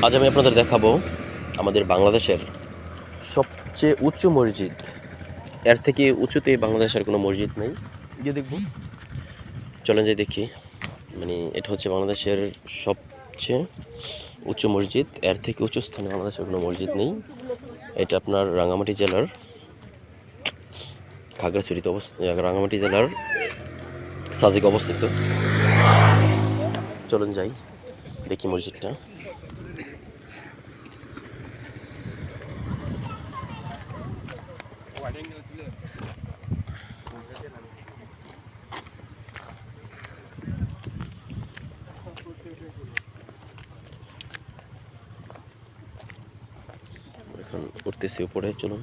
আজ আমি আপনাদের দেখাবো আমাদের বাংলাদেশের সবচেয়ে উঁচু মসজিদ। এর থেকে উঁচুতে বাংলাদেশের কোনো মসজিদ নেই। গিয়ে দেখব, চলেন যাই দেখি। এটা হচ্ছে বাংলাদেশের সবচেয়ে উঁচু মসজিদ। এর থেকে উঁচু স্থানে বাংলাদেশের কোনো মসজিদ নেই। এটা আপনার রাঙ্গামাটি জেলার খাগড়াছড়িতে রাঙ্গামাটি জেলার সাজেকে অবস্থিত। চলুন যাই দেখি মসজিদটা। এখন উঠতেছি উপরে, চলুন।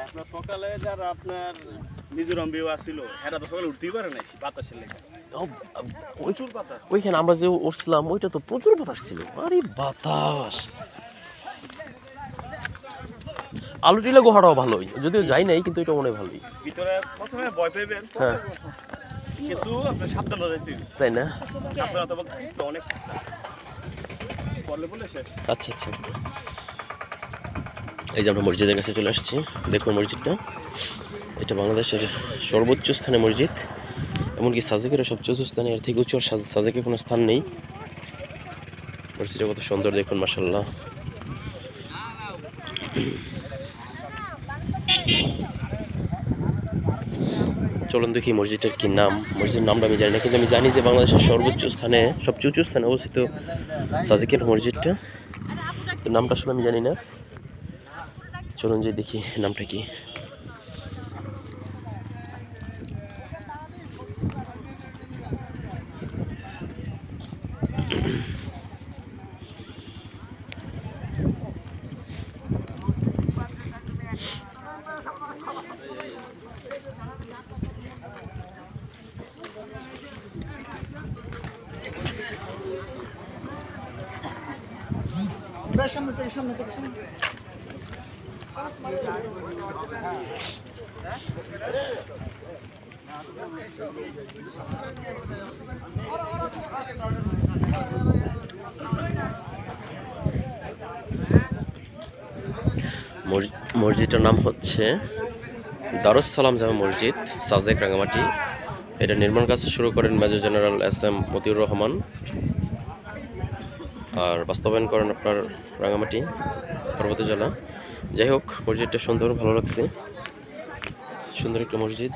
আপনার সকালে যারা আপনার মিজোরাম ভিউ আসছিল এরা তো সকালে উঠতেই পারে নাই বাতাসের লেগে। প্রচুর বাতাস। ওইখানে আমরা যে উঠছিলাম ওইটা তো প্রচুর বাতাস ছিল। আরে বাতাস! আলুটিলা গুহাটাও ভালোই, যদিও যাই নাই, কিন্তু এটা মনে হয় ভালোই। ভিতরে প্রথমে ভয় পাইবেন, হ্যাঁ, কিন্তু আপনি সাবধানে যাইতে হবে। তাই না? সাবধানতা বলতে আস্তে, অনেক আস্তে পড়লে বলে শেষ। আচ্ছা আচ্ছা, এই যে আমরা মসজিদের কাছে চলে আসছি। দেখুন মসজিদটা, এটা বাংলাদেশের সর্বোচ্চ স্থানে মসজিদ। এমনকি সাজেকের সবচেয়ে উঁচু স্থানে, এর থেকে উঁচু সাজেকে কোনো স্থান নেই। মসজিদটা কত সুন্দর দেখুন, মাশাআল্লাহ। চলুন দেখি মসজিদটার কি নাম। মসজিদের নামটা আমি জানি না, কিন্তু আমি জানি যে বাংলাদেশের সর্বোচ্চ স্থানে, সবচেয়ে উঁচু স্থানে অবস্থিত সাজেকের মসজিদটা। নামটা আসলে আমি জানি না। চলুন যে দেখি নামটা কি। মসজিদটার নাম হচ্ছে দারুস সালাম জামে মসজিদ, সাজেক, রাঙ্গামাটি। এটা নির্মাণ কাজ শুরু করেন Major General SM Motiur Rahman, আর বাস্তবায়ন করেন আপনার রাঙ্গামাটি পার্বত্য জেলা। যাই হোক, মসজিদটা সুন্দর, ভালো লাগছে। সুন্দর একটা মসজিদ,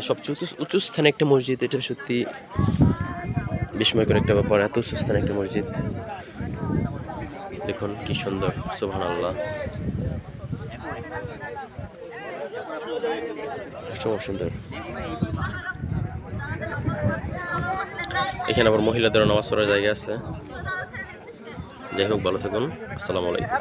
সবচেয়ে উঁচু স্থানে একটা মসজিদ। এটা সত্যি বিস্ময়কর একটা ব্যাপার, এত উঁচু স্থানে একটা মসজিদ। দেখুন কি সুন্দর, সুবহানাল্লাহ, অসম্ভব সুন্দর। এখানে আবার মহিলাদের নামাজ পড়ার জায়গা আছে। যাই হোক, ভালো থাকুন, আসসালামু আলাইকুম।